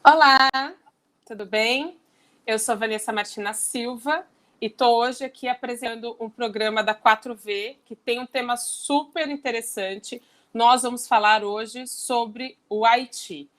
Olá, tudo bem? Eu sou Vanessa Martina Silva e estou hoje aqui apresentando um programa da 4V que tem um tema super interessante. Nós vamos falar hoje sobre o Haiti.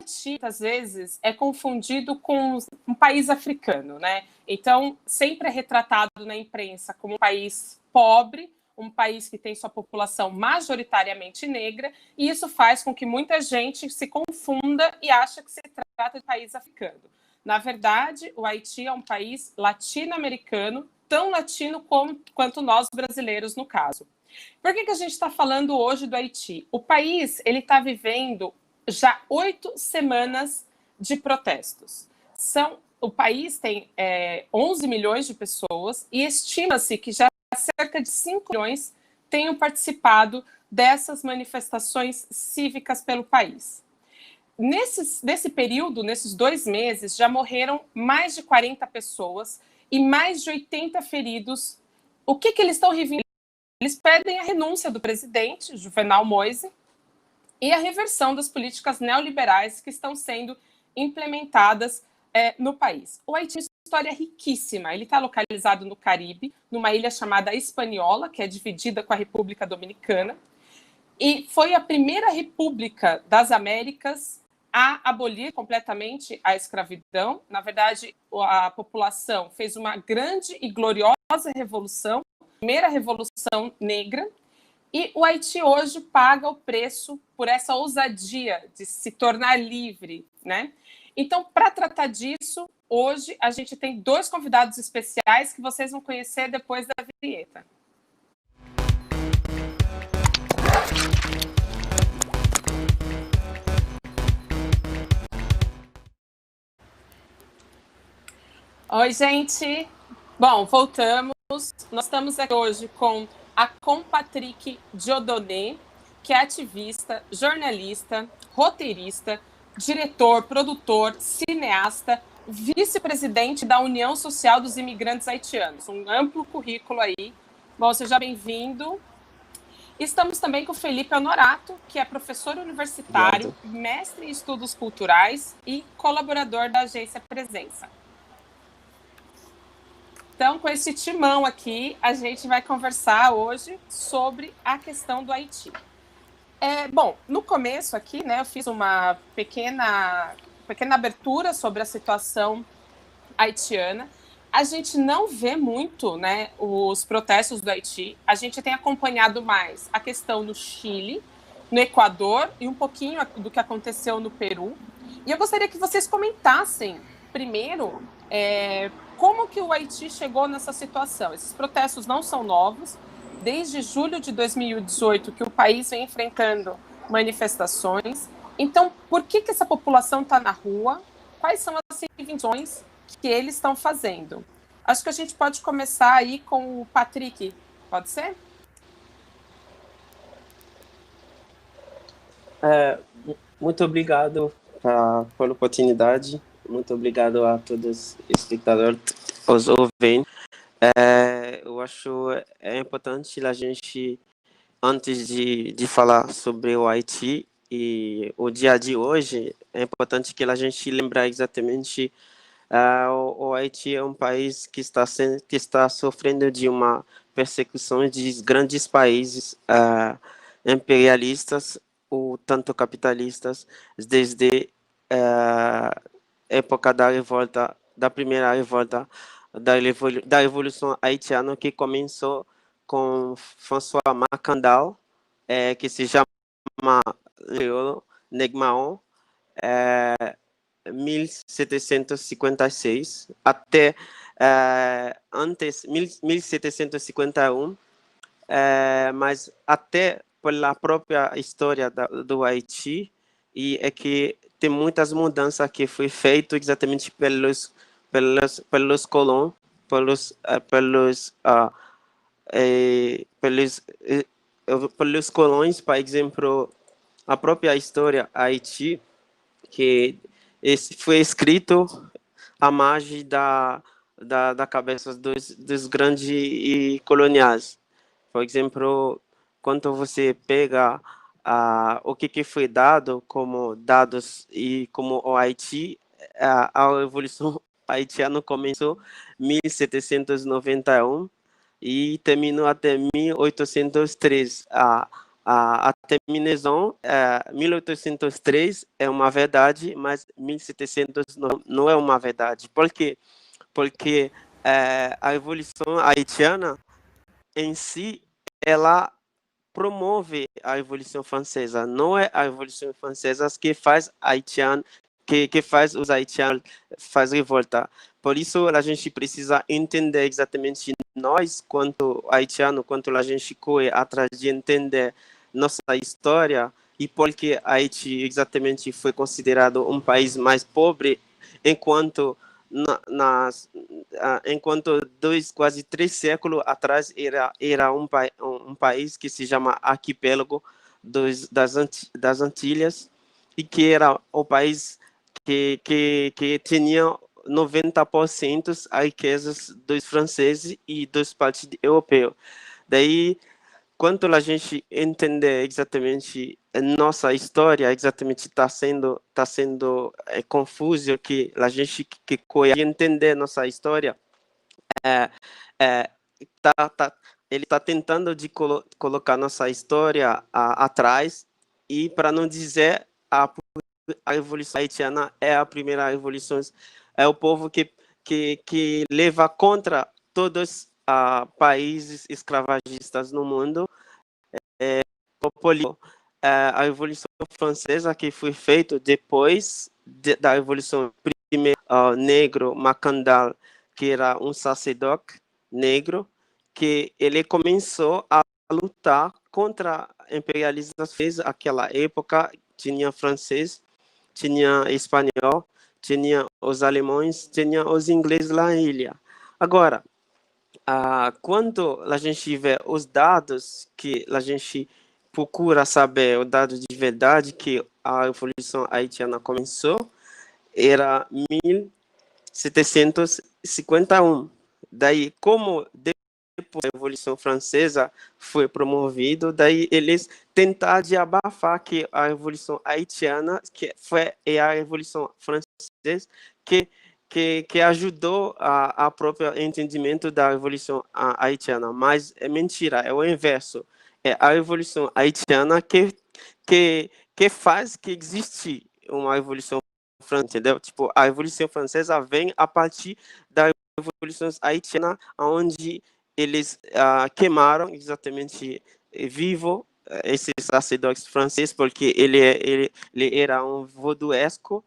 O Haiti, muitas vezes, é confundido com um país africano, né? Então, sempre é retratado na imprensa como um país pobre, um país que tem sua população majoritariamente negra, e isso faz com que muita gente se confunda e ache que se trata de país africano. Na verdade, o Haiti é um país latino-americano, tão latino quanto nós brasileiros, no caso. Por que a gente está falando hoje do Haiti? O país está vivendo já 8 semanas de protestos. O país tem 11 milhões de pessoas e estima-se que já cerca de 5 milhões tenham participado dessas manifestações cívicas pelo país. Nesse período, nesses 2 meses, já morreram mais de 40 pessoas e mais de 80 feridos. O que eles estão reivindicando? Eles pedem a renúncia do presidente, Juvenal Moïse, e a reversão das políticas neoliberais que estão sendo implementadas no país. O Haiti é uma história riquíssima. Ele está localizado no Caribe, numa ilha chamada Hispaniola, que é dividida com a República Dominicana, e foi a primeira república das Américas a abolir completamente a escravidão. Na verdade, a população fez uma grande e gloriosa revolução, a primeira revolução negra, e o Haiti hoje paga o preço por essa ousadia de se tornar livre, né? Então, para tratar disso, hoje a gente tem 2 convidados especiais que vocês vão conhecer depois da vinheta. Oi, gente. Bom, voltamos. Nós estamos aqui hoje com a Compatrick Dieudonné, que é ativista, jornalista, roteirista, diretor, produtor, cineasta, vice-presidente da União Social dos Imigrantes Haitianos. Um amplo currículo aí. Bom, seja bem-vindo. Estamos também com o Felipe Honorato, que é professor universitário, mestre em estudos culturais e colaborador da agência Presença. Então, com esse timão aqui, a gente vai conversar hoje sobre a questão do Haiti. Bom, no começo aqui, né, eu fiz uma pequena abertura sobre a situação haitiana. A gente não vê muito, né, os protestos do Haiti. A gente tem acompanhado mais a questão no Chile, no Equador e um pouquinho do que aconteceu no Peru. E eu gostaria que vocês comentassem, primeiro, como que o Haiti chegou nessa situação. Esses protestos não são novos. Desde julho de 2018 que o país vem enfrentando manifestações. Então, por que essa população está na rua? Quais são as reivindicações que eles estão fazendo? Acho que a gente pode começar aí com o Patrick. Pode ser? Muito obrigado pela oportunidade. Muito obrigado a todos os espectadores, os ouvintes. Eu acho importante a gente, antes de falar sobre o Haiti e o dia de hoje, é importante que a gente lembre exatamente o Haiti é um país que está sofrendo de uma persecução de grandes países imperialistas ou tanto capitalistas desde a época da primeira revolta da Revolução Haitiana, que começou com François Mackandal, que se chama Negmaon, 1756 até antes 1751, mas até pela própria história do Haiti, e é que tem muitas mudanças que foi feito exatamente pelos colonos, pelos colões. Por exemplo, a própria história Haiti, que foi escrito à margem da cabeça dos grandes coloniais. Por exemplo, quando você pega o que foi dado como dados e como o Haiti, a Revolução Haitiana começou em 1791 e terminou até 1803. A terminação, 1803 é uma verdade, mas 1700 não é uma verdade. Por quê? Porque a Revolução Haitiana em si, ela promove a Revolução Francesa. Não é a Revolução Francesa que faz haitiano, que faz os haitianos faz revolta. Por isso, a gente precisa entender exatamente nós, quanto haitiano, quanto a gente corre atrás de entender nossa história e por que Haiti exatamente foi considerado um país mais pobre, enquanto enquanto quase 3 séculos atrás era um país que se chama Arquipélago das Antilhas e que era o país que tinha 90% das riquezas dos franceses e dos países europeus. Daí, quando a gente entender exatamente nossa história, exatamente está sendo confuso que a gente que entender nossa história, é, é, ele está tentando de colocar nossa história atrás e para não dizer a Revolução Haitiana é a primeira revolução, é o povo que leva contra todos os países escravagistas no mundo. A Revolução Francesa, que foi feita depois da Revolução Primeira, negro Macandal, que era um sacerdote negro, que ele começou a lutar contra a imperialização francesa. Naquela época tinha francês, tinha espanhol, tinha os alemães, tinha os ingleses lá na ilha. Agora, quando a gente vê os dados que a gente procura saber, o dado de verdade que a Revolução Haitiana começou, era 1751. Daí, como depois da Revolução Francesa foi promovido, daí eles tentaram de abafar que a Revolução Haitiana, que foi a Revolução Francesa, que ajudou a próprio entendimento da Revolução Haitiana, mas é mentira, é o inverso. É a Revolução Haitiana que faz que existe uma Revolução Francesa, entendeu? Tipo, a Revolução Francesa vem a partir da Revolução Haitiana, onde eles queimaram exatamente vivo esse sacerdote francês, porque ele era um voduesco,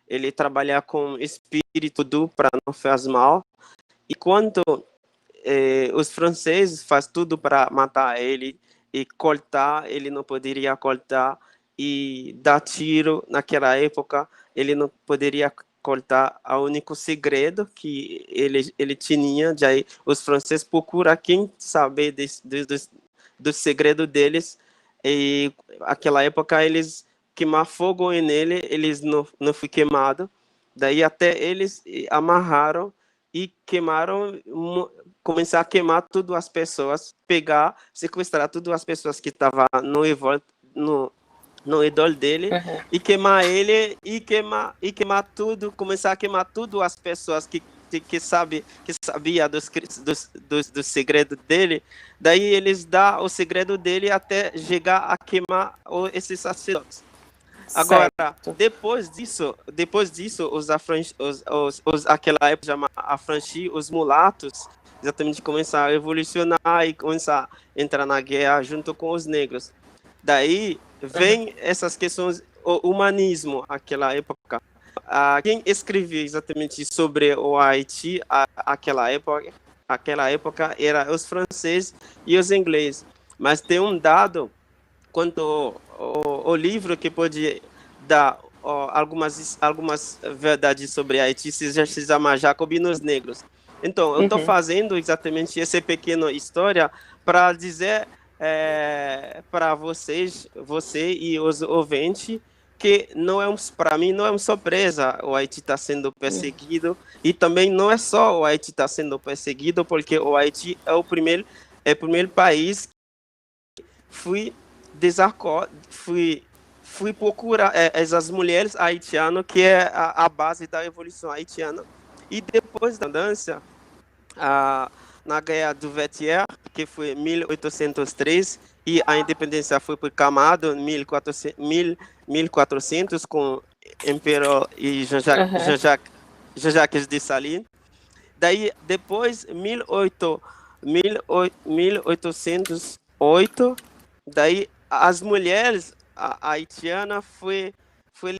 ele trabalha com espírito do para não fazer mal, e quando os franceses faz tudo para matar ele e cortar, ele não poderia cortar e dar tiro naquela época, ele não poderia cortar. O único segredo que ele tinha, daí os franceses procuram quem saber do segredo deles, e naquela época eles queimar fogo nele, eles não foi queimado, daí até eles amarraram e queimaram, começar a queimar tudo as pessoas, pegar, sequestrar tudo as pessoas que estavam no redor dele, e queimar ele, e queimar tudo, começar a queimar tudo as pessoas que sabia do segredo dele. Daí eles dão o segredo dele até chegar a queimar esses sacerdotes. Agora, depois disso, aquela época chama Affranchis, os mulatos, exatamente começaram a revolucionar e começar a entrar na guerra junto com os negros. Daí vem essas questões, o humanismo, aquela época. Quem escreveu exatamente sobre o Haiti, aquela época era os franceses e os ingleses. Mas tem um dado quanto o livro que pode dar algumas verdades sobre Haiti, se chama Jacobinos Negros. Então, eu estou fazendo exatamente essa pequena história para dizer para você e os ouvintes, que não é para mim não é uma surpresa o Haiti está sendo perseguido, e também não é só o Haiti está sendo perseguido, porque o Haiti é o primeiro país que foi fui procurar essas mulheres haitianas, que é a base da evolução haitiana. E depois da independência, na guerra do Vietnã, que foi em 1803, e a independência foi proclamada em 1400 com o Imperador e Jean-Jacques Dessalines. Daí, depois, 1808, daí as mulheres haitianas foi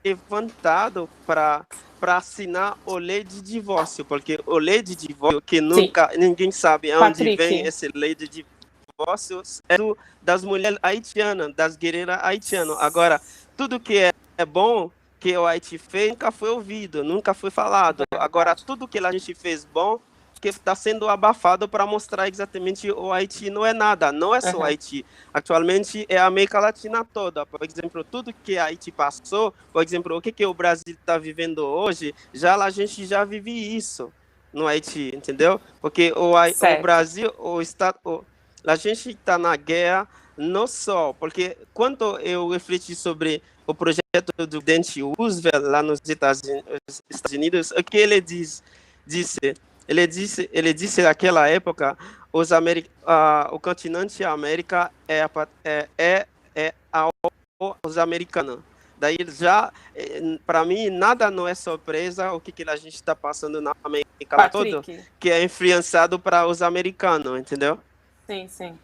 levantado para assinar o lei de divórcio, porque o lei de divórcio, que nunca ninguém sabe onde vem essa lei de divórcio, é das mulheres haitianas, das guerreiras haitianas. Agora, tudo que é bom que o Haiti fez nunca foi ouvido, nunca foi falado. Agora, tudo que a gente fez bom que está sendo abafado para mostrar exatamente o Haiti não é nada, não é só o Haiti. Atualmente é a América Latina toda. Por exemplo, tudo que a Haiti passou, por exemplo, o que o Brasil está vivendo hoje, a gente já vive isso no Haiti, entendeu? Porque o Brasil, a gente está na guerra, não só, porque quando eu refleti sobre o projeto do presidente Roosevelt lá nos Estados Unidos, o que ele disse? Ele disse naquela época, o continente América é aos americanos. Daí já, para mim, nada não é surpresa o que a gente está passando na América toda, que é influenciado para os americanos, entendeu? Sim, sim.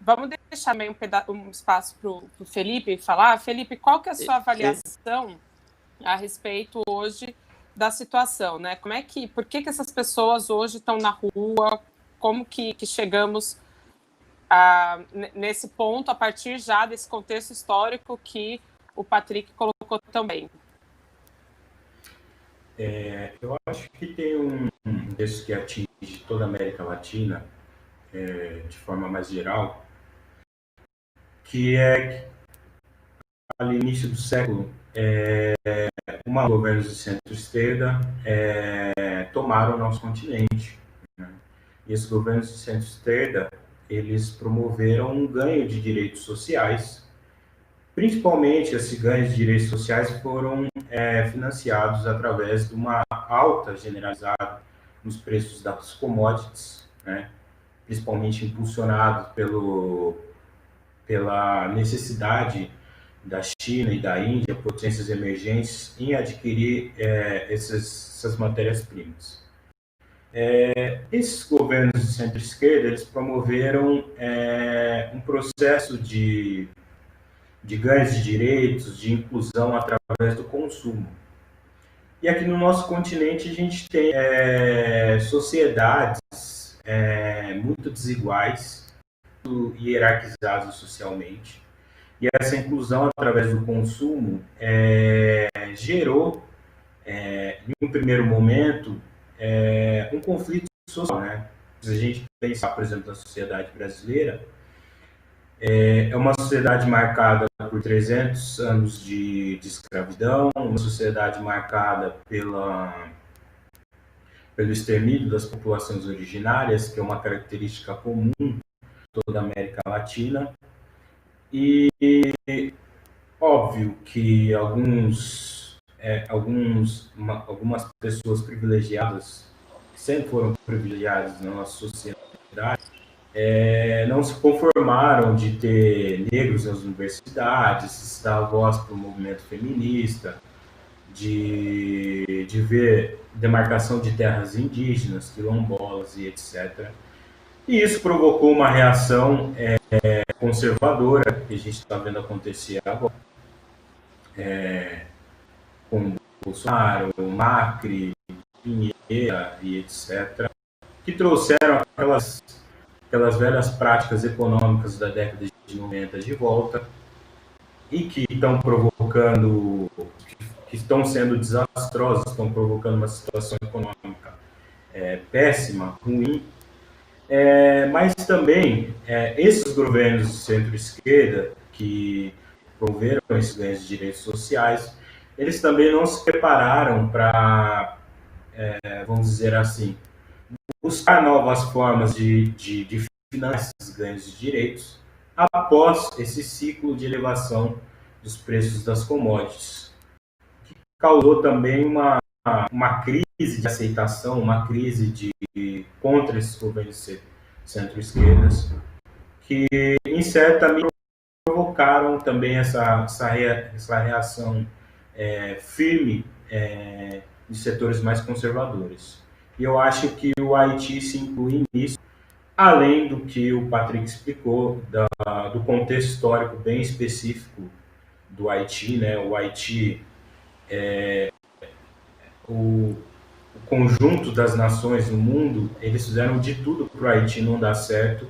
Vamos deixar meio um espaço para o Felipe falar. Felipe, qual que é a sua avaliação a respeito hoje da situação, né? Por que essas pessoas hoje estão na rua? Como que chegamos nesse ponto a partir já desse contexto histórico que o Patrick colocou também? Eu acho que tem um desses que atinge toda a América Latina, de forma mais geral, que é ali no início do século, governos de centro-esquerda tomaram o nosso continente. Né? E esses governos de centro-esquerda, eles promoveram um ganho de direitos sociais. Principalmente, esses ganhos de direitos sociais foram financiados através de uma alta generalizada nos preços das commodities, né? Principalmente impulsionado pela necessidade da China e da Índia, potências emergentes, em adquirir essas matérias-primas. Esses governos de centro-esquerda, eles promoveram um processo de ganhos de direitos, de inclusão através do consumo. E aqui no nosso continente a gente tem sociedades muito desiguais, muito hierarquizadas socialmente. E essa inclusão através do consumo gerou, em um primeiro momento, um conflito social. Né? Se a gente pensar, por exemplo, na sociedade brasileira, é uma sociedade marcada por 300 anos de escravidão, uma sociedade marcada pelo extermínio das populações originárias, que é uma característica comum em toda a América Latina. E óbvio que algumas pessoas privilegiadas, que sempre foram privilegiadas na nossa sociedade, não se conformaram de ter negros nas universidades, de dar voz para o movimento feminista, de ver demarcação de terras indígenas, quilombolas e etc. E isso provocou uma reação conservadora, que a gente está vendo acontecer agora, com Bolsonaro, Macri, Pinheira e etc., que trouxeram aquelas velhas práticas econômicas da década de 90 de volta e que estão provocando, que estão sendo desastrosas, estão provocando uma situação econômica péssima, ruim. Mas também esses governos de centro-esquerda que promoveram esses ganhos de direitos sociais, eles também não se prepararam para, vamos dizer assim, buscar novas formas de financiar esses ganhos de direitos após esse ciclo de elevação dos preços das commodities, que causou também uma crise de aceitação, uma crise contra esses governos centro-esquerdas, que, em certa medida, provocaram também essa reação firme de setores mais conservadores. E eu acho que o Haiti se inclui nisso, além do que o Patrick explicou, do contexto histórico bem específico do Haiti, né? O Haiti, o conjunto das nações no mundo, eles fizeram de tudo para o Haiti não dar certo,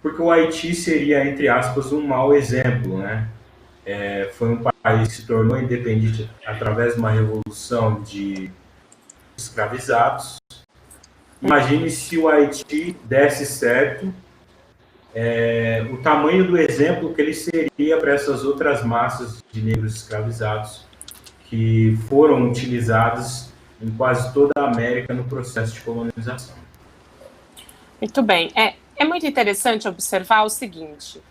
porque o Haiti seria, entre aspas, um mau exemplo, né? Foi um país que se tornou independente através de uma revolução de escravizados. Imagine se o Haiti desse certo, o tamanho do exemplo que ele seria para essas outras massas de negros escravizados que foram utilizados em quase toda a América no processo de colonização. Muito bem. É muito interessante observar o seguinte: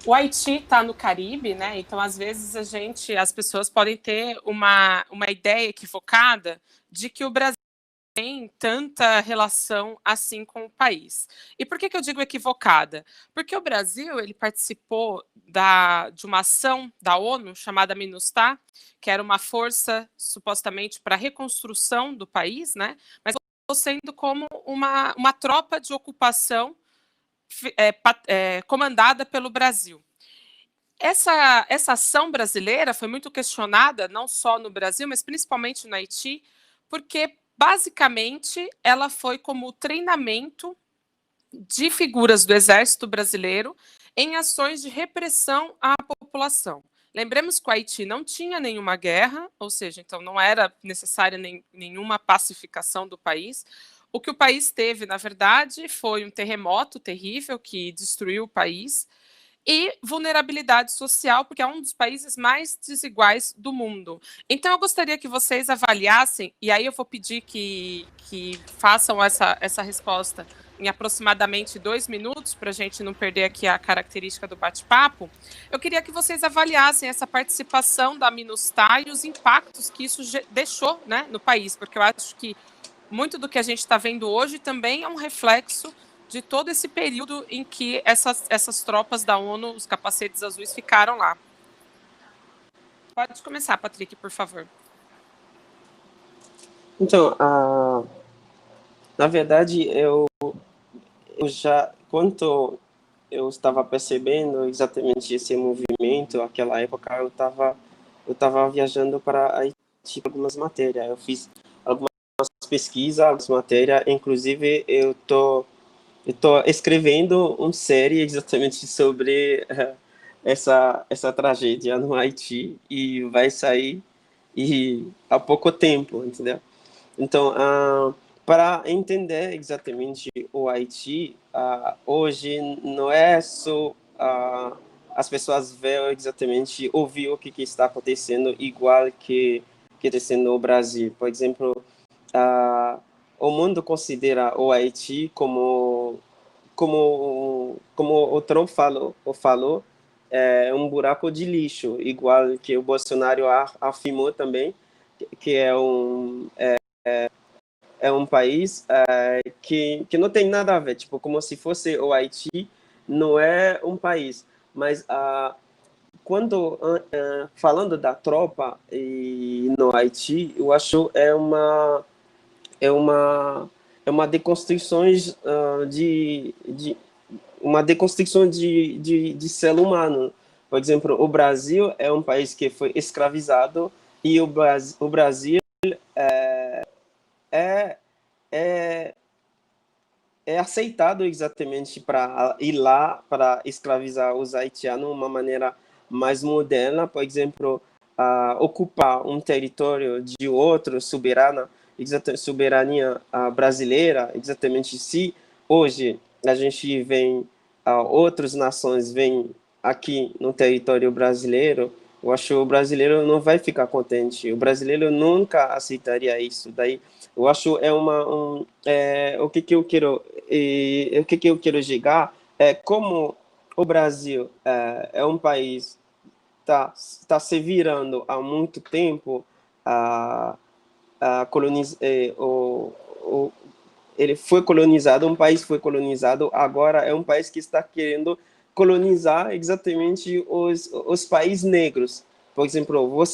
o Haiti está no Caribe, né? Então, às vezes, as pessoas podem ter uma ideia equivocada de que o Brasil tem tanta relação assim com o país. E por que eu digo equivocada? Porque o Brasil ele participou de uma ação da ONU chamada MINUSTAH, que era uma força supostamente para a reconstrução do país, né? Mas sendo como uma tropa de ocupação comandada pelo Brasil. Essa ação brasileira foi muito questionada, não só no Brasil, mas principalmente no Haiti, porque, basicamente, ela foi como treinamento de figuras do Exército Brasileiro em ações de repressão à população. Lembremos que o Haiti não tinha nenhuma guerra, ou seja, então não era necessária nenhuma pacificação do país. O que o país teve, na verdade, foi um terremoto terrível que destruiu o país e vulnerabilidade social, porque é um dos países mais desiguais do mundo. Então, eu gostaria que vocês avaliassem, e aí eu vou pedir que façam essa resposta em aproximadamente 2 minutos, para a gente não perder aqui a característica do bate-papo. Eu queria que vocês avaliassem essa participação da MINUSTAH e os impactos que isso deixou, né, no país, porque eu acho que muito do que a gente está vendo hoje também é um reflexo de todo esse período em que essas tropas da ONU, os capacetes azuis, ficaram lá. Pode começar, Patrick, por favor. Então, na verdade, eu já, quando eu estava percebendo exatamente esse movimento, aquela época, eu estava viajando para Haiti com algumas matérias. Eu fiz algumas pesquisas, algumas matérias, inclusive eu estou escrevendo uma série exatamente sobre essa tragédia no Haiti e vai sair há pouco tempo, entendeu? Então, para entender exatamente o Haiti, hoje não é só as pessoas ver exatamente, ouvir o que está acontecendo igual que acontecendo no Brasil. Por exemplo, o mundo considera o Haiti como o Trump falou um buraco de lixo, igual que o Bolsonaro afirmou também, que é um país que não tem nada a ver, tipo, como se fosse o Haiti, não é um país. Mas quando falando da tropa no Haiti, eu acho é uma deconstrução uma deconstrução de ser humano. Por exemplo, o Brasil é um país que foi escravizado e o Brasil é aceitado exatamente para ir lá para escravizar os haitianos de uma maneira mais moderna, por exemplo, ocupar um território de outro, soberania brasileira, exatamente se hoje a gente vem, outras nações vêm aqui no território brasileiro, eu acho que o brasileiro não vai ficar contente, o brasileiro nunca aceitaria isso. Daí eu acho o que eu quero chegar é como o Brasil é um país tá se virando há muito tempo a colonizar, ele foi colonizado, um país foi colonizado, agora é um país que está querendo colonizar exatamente os países negros. Por exemplo,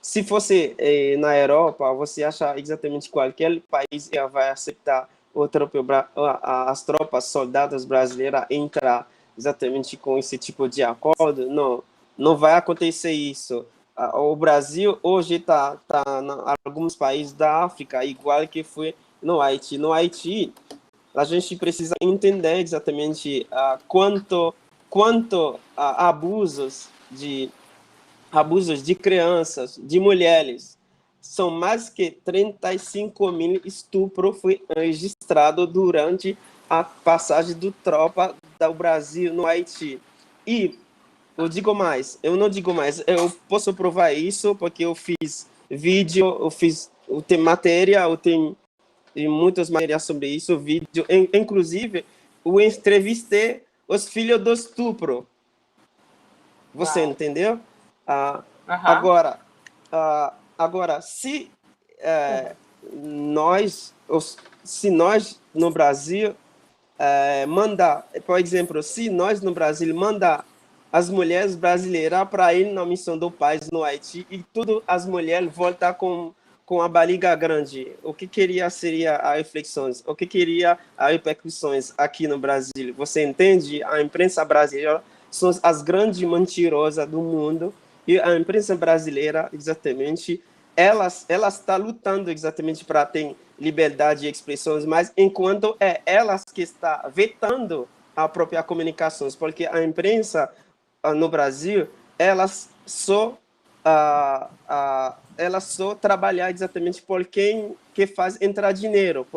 se fosse na Europa, você acha exatamente qualquer país vai aceitar as tropas, soldados brasileiras entrar exatamente com esse tipo de acordo? Não, não vai acontecer isso. O Brasil hoje está em alguns países da África, igual que foi no Haiti. No Haiti, a gente precisa entender exatamente quanto abusos de crianças, de mulheres. São mais que 35 mil estupros foi registrado durante a passagem do tropa do Brasil no Haiti. E eu não digo mais, eu posso provar isso porque eu fiz vídeo, eu tenho matéria, eu tenho muitas matérias sobre isso, vídeo, inclusive eu entrevistei os filhos do estupro. Você entendeu? Agora, se nós no Brasil mandar, por exemplo, se nós no Brasil mandar as mulheres brasileiras para ir na missão do Paz no Haiti e tudo as mulheres voltar com a barriga grande, o que seria as reflexões, o que queria as repercussões aqui no Brasil? Você entende? A imprensa brasileira são as grandes mentirosas do mundo e a imprensa brasileira, exatamente, ela está lutando exatamente para ter liberdade de expressões, mas enquanto elas que está vetando a própria comunicação, porque a imprensa no Brasil, elas só trabalhar exatamente por quem que faz entrar dinheiro,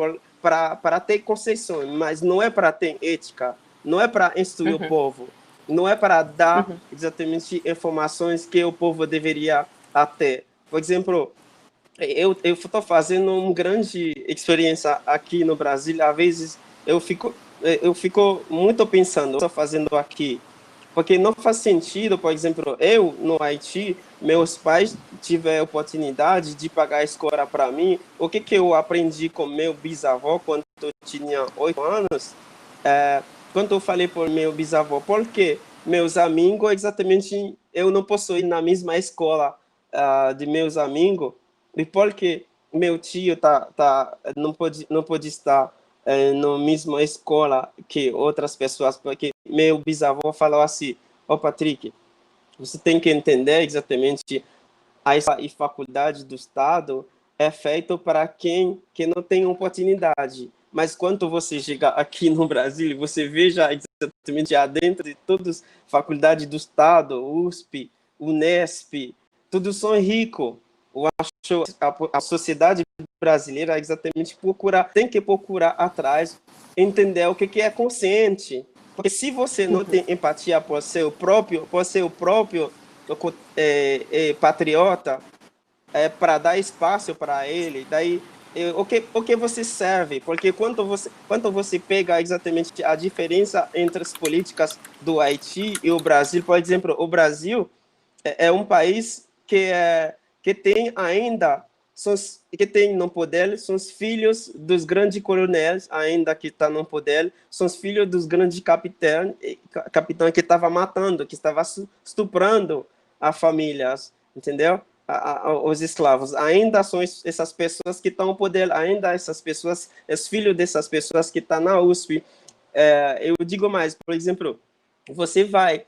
para ter concessões, mas não é para ter ética, não é para instruir o povo, não é para dar exatamente informações que o povo deveria ter. Por exemplo, eu estou fazendo uma grande experiência aqui no Brasil. Às vezes eu fico muito pensando, estou fazendo aqui, porque não faz sentido, por exemplo, eu no Haiti, meus pais tiveram a oportunidade de pagar a escola para mim. O que eu aprendi com meu bisavô quando eu tinha 8 anos? Quando eu falei para meu bisavô, porque meus amigos, exatamente, eu não posso ir na mesma escola de meus amigos, e porque meu tio não pode estar na mesma escola que outras pessoas, porque meu bisavô falou assim: "Ô Patrick, você tem que entender exatamente a faculdade do Estado é feito para quem que não tem oportunidade. Mas quando você chega aqui no Brasil, você veja exatamente dentro de todas as faculdades do Estado, USP, Unesp, todos são ricos. Eu acho a sociedade brasileira exatamente tem que procurar atrás, entender o que é consciente. Porque se você não tem empatia por ser o próprio patriota, para dar espaço para ele, daí o que você serve? Porque quando você pega exatamente a diferença entre as políticas do Haiti e o Brasil, por exemplo, o Brasil é um país que tem ainda que tem no poder, são os filhos dos grandes coronéis ainda que estão no poder, são os filhos dos grandes capitães que estavam matando, que estavam estuprando as famílias, entendeu? Os escravos. Ainda são essas pessoas que estão no poder, ainda essas pessoas, os filhos dessas pessoas que estão na USP. Eu digo mais, por exemplo, você vai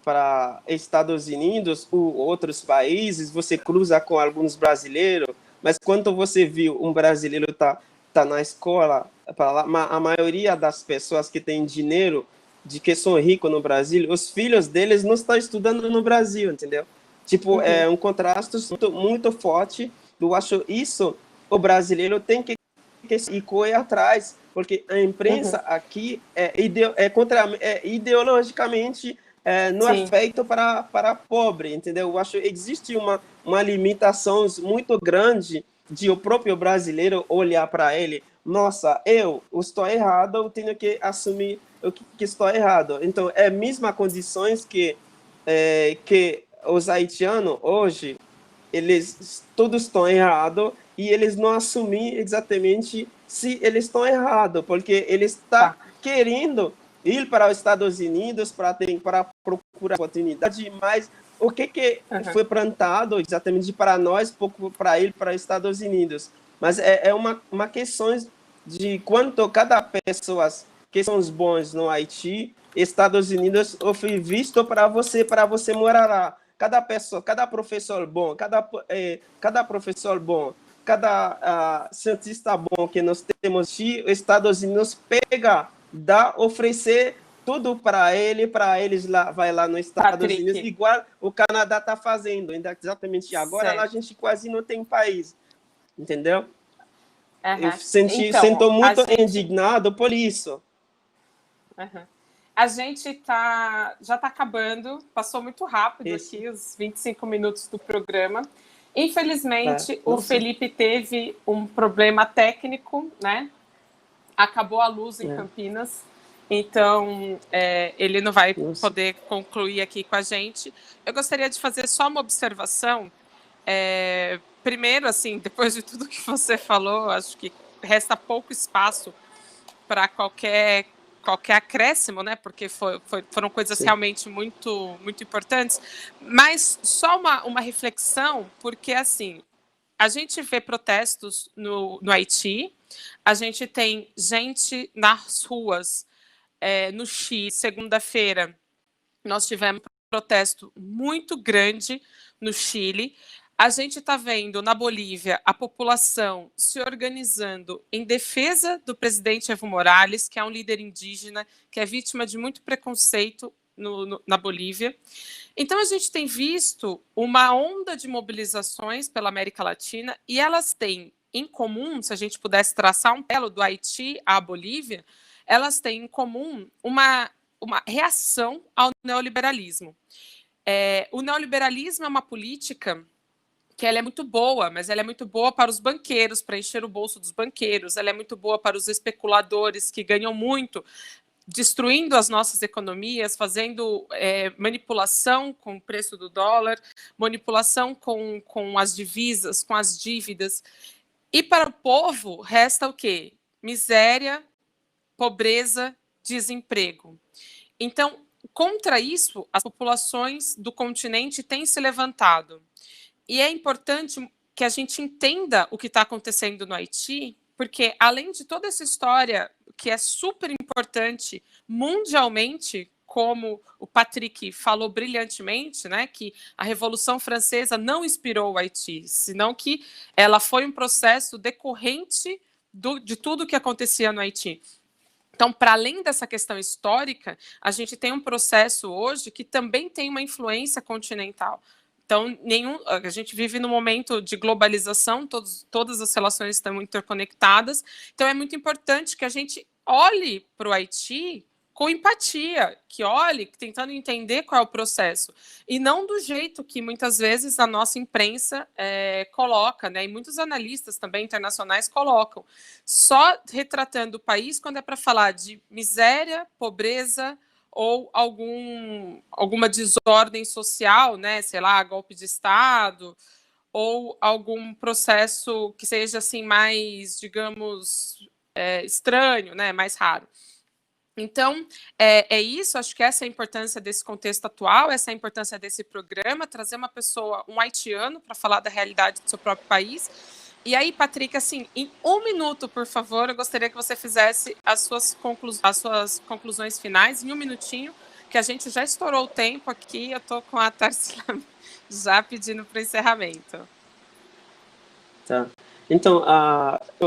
para Estados Unidos ou outros países, você cruza com alguns brasileiros, mas quando você viu um brasileiro tá na escola, a maioria das pessoas que têm dinheiro, de que são ricos no Brasil, os filhos deles não estão estudando no Brasil, entendeu? Tipo, é um contraste muito forte. Eu acho isso, o brasileiro tem que correr atrás, porque a imprensa aqui é ideologicamente não é feito para pobre, entendeu? Eu acho que existe uma limitação muito grande de o próprio brasileiro olhar para ele, nossa, eu estou errado, eu tenho que assumir que estou errado. Então, é a mesma condições que os haitianos hoje, eles todos estão errados e eles não assumem exatamente se eles estão errados, porque eles estão querendo ir para os Estados Unidos para procurar oportunidade, mas o que foi plantado exatamente para nós, pouco para ir para os Estados Unidos. Mas é uma questão de quanto cada pessoa que são os bons no Haiti, Estados Unidos oferece visto para você morar lá. Cada pessoa, cada professor bom, cada professor bom, cada cientista bom que nós temos aqui, os Estados Unidos pega, dá, oferecer tudo para eles lá, vai lá nos Estados Unidos, igual o Canadá está fazendo, exatamente agora, lá a gente quase não tem país, entendeu? Eu sinto muito indignado por isso. A gente já está acabando, passou muito rápido aqui os 25 minutos do programa. Infelizmente, o Felipe teve um problema técnico, né? Acabou a luz em Campinas, então ele não vai poder concluir aqui com a gente. Eu gostaria de fazer só uma observação. Primeiro, assim, depois de tudo que você falou, acho que resta pouco espaço para qualquer acréscimo, né? Porque foram coisas realmente muito, muito importantes. Mas só uma reflexão, porque assim, a gente vê protestos no Haiti, a gente tem gente nas ruas, no Chile. Segunda-feira, nós tivemos um protesto muito grande no Chile. A gente está vendo na Bolívia a população se organizando em defesa do presidente Evo Morales, que é um líder indígena, que é vítima de muito preconceito na Bolívia. Então, a gente tem visto uma onda de mobilizações pela América Latina e elas têm em comum, se a gente pudesse traçar um paralelo do Haiti à Bolívia, elas têm em comum uma reação ao neoliberalismo. O neoliberalismo é uma política que ela é muito boa, mas ela é muito boa para os banqueiros, para encher o bolso dos banqueiros, ela é muito boa para os especuladores que ganham muito, destruindo as nossas economias, fazendo manipulação com o preço do dólar, manipulação com as divisas, com as dívidas. E para o povo resta o quê? Miséria, pobreza, desemprego. Então, contra isso, as populações do continente têm se levantado. E é importante que a gente entenda o que está acontecendo no Haiti, porque, além de toda essa história que é super importante mundialmente, como o Patrick falou brilhantemente, né, que a Revolução Francesa não inspirou o Haiti, senão que ela foi um processo decorrente de tudo o que acontecia no Haiti. Então, para além dessa questão histórica, a gente tem um processo hoje que também tem uma influência continental. Então, a gente vive num momento de globalização, todas as relações estão interconectadas. Então, é muito importante que a gente olhe para o Haiti com empatia, que olhe tentando entender qual é o processo, e não do jeito que muitas vezes a nossa imprensa coloca, né, e muitos analistas também internacionais colocam, só retratando o país quando é para falar de miséria, pobreza, ou alguma desordem social, né, sei lá, golpe de Estado, ou algum processo que seja assim mais, digamos, estranho, né, mais raro. Então, é isso, acho que essa é a importância desse contexto atual, essa é a importância desse programa, trazer uma pessoa, um haitiano, para falar da realidade do seu próprio país. E aí, Patrick, assim, em 1 minuto, por favor, eu gostaria que você fizesse as suas conclusões finais, em 1 minutinho, que a gente já estourou o tempo aqui, eu estou com a Tarsila já pedindo para o encerramento. Tá. Então,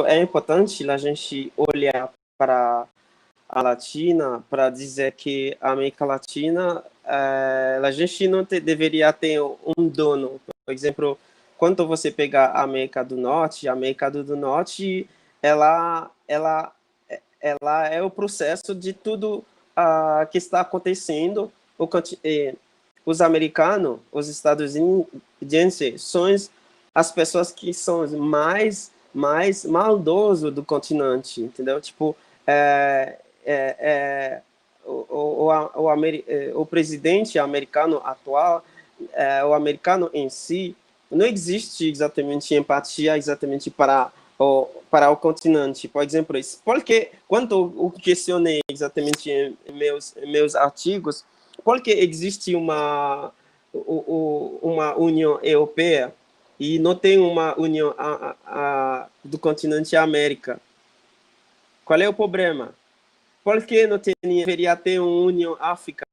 é importante a gente olhar para a Latina para dizer que a América Latina, a gente não deveria ter um dono. Por exemplo, quando você pegar a América do Norte, ela é o processo de tudo que está acontecendo. Os americanos, os estadunidenses, são as pessoas que são mais mais maldoso do continente, entendeu? Tipo, o presidente americano atual, o americano em si, não existe exatamente empatia exatamente para o continente. Por exemplo, porque quando eu questionei exatamente em meus artigos, porque existe uma União Europeia e não tem uma união do continente América. Qual é o problema? Por que não deveria ter uma União África?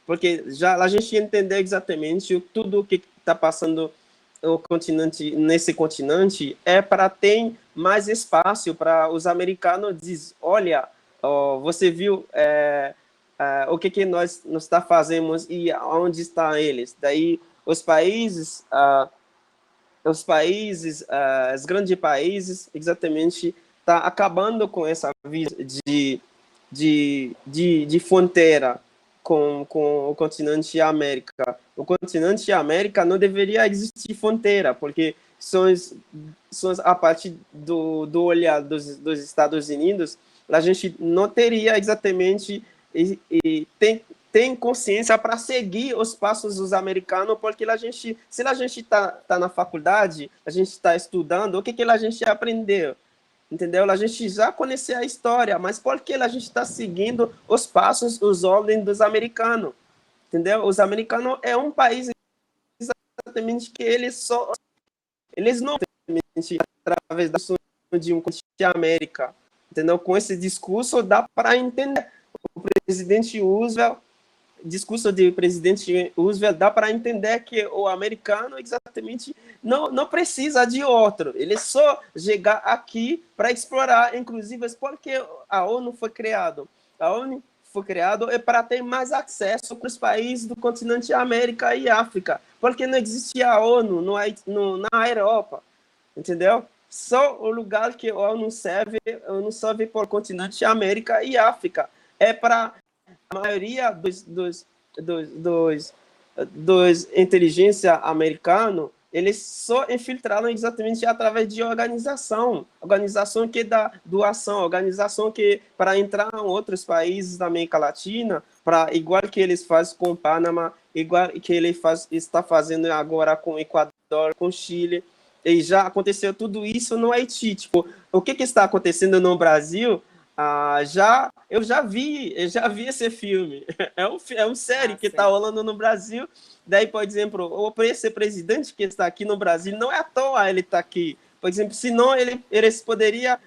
Porque já a gente entender exatamente tudo o que está passando nesse continente é para ter mais espaço para os americanos dizer, olha, você viu o que nós está fazendo e onde estão eles. Daí os países, os grandes países, exatamente, está acabando com essa vida de fronteira com o continente América. O continente América não deveria existir fronteira, porque a partir do olhar dos Estados Unidos, a gente não teria exatamente tem consciência para seguir os passos dos americanos, porque se a gente tá na faculdade, a gente está estudando, o que a gente aprendeu? Entendeu? A gente já conhecia a história, mas por que a gente está seguindo os passos, os ordens dos americanos? Entendeu? Os americanos é um país exatamente que eles não através de um continente América, entendeu? Com esse discurso dá para entender o presidente Roosevelt. Discurso do presidente Roosevelt dá para entender que o americano exatamente não precisa de outro, ele só chega aqui para explorar, inclusive porque a ONU foi criada. A ONU foi criada para ter mais acesso para os países do continente América e África, porque não existia a ONU na Europa, entendeu? Só o lugar que a ONU serve para o continente América e África. É para a maioria dos inteligência americano, eles só infiltraram exatamente através de organização que dá doação, organização que para entrar em outros países da América Latina, para igual que eles fazem com o Panamá, igual que ele está fazendo agora com o Equador, com o Chile, e já aconteceu tudo isso no Haiti. Tipo, o que está acontecendo no Brasil? Eu já vi esse filme. É uma série que está rolando no Brasil. Daí, por exemplo, esse presidente que está aqui no Brasil, não é à toa ele está aqui. Por exemplo, senão eles poderiam,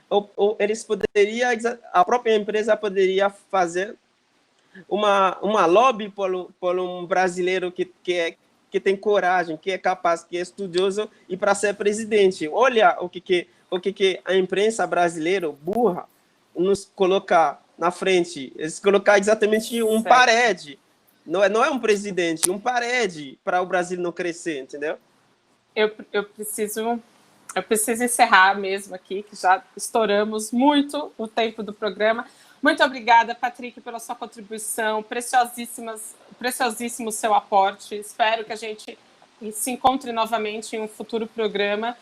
a própria empresa poderia fazer uma lobby por um brasileiro que tem coragem, que é capaz, que é estudioso e para ser presidente. Olha o que a imprensa brasileira burra nos colocar na frente, eles colocar exatamente um parede, não é um presidente, um parede para o Brasil não crescer, entendeu? Eu preciso encerrar mesmo aqui, que já estouramos muito o tempo do programa. Muito obrigada, Patrick, pela sua contribuição, preciosíssimo seu aporte. Espero que a gente se encontre novamente em um futuro programa.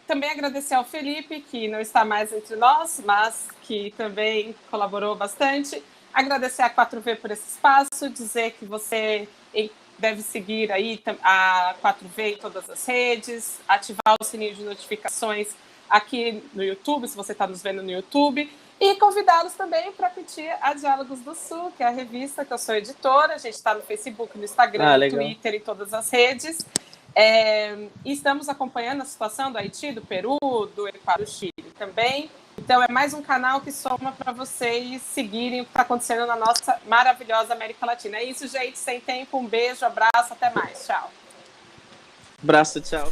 Também agradecer ao Felipe, que não está mais entre nós, mas que também colaborou bastante. Agradecer a 4V por esse espaço, dizer que você deve seguir aí a 4V em todas as redes, ativar o sininho de notificações aqui no YouTube, se você está nos vendo no YouTube, e convidá-los também para curtir a Diálogos do Sul, que é a revista que eu sou editora. A gente está no Facebook, no Instagram, no Twitter, em todas as redes. E estamos acompanhando a situação do Haiti, do Peru, do Equador, do Chile também. Então, é mais um canal que soma para vocês seguirem o que está acontecendo na nossa maravilhosa América Latina. É isso, gente. Sem tempo. Um beijo, abraço, até mais. Tchau. Abraço, tchau.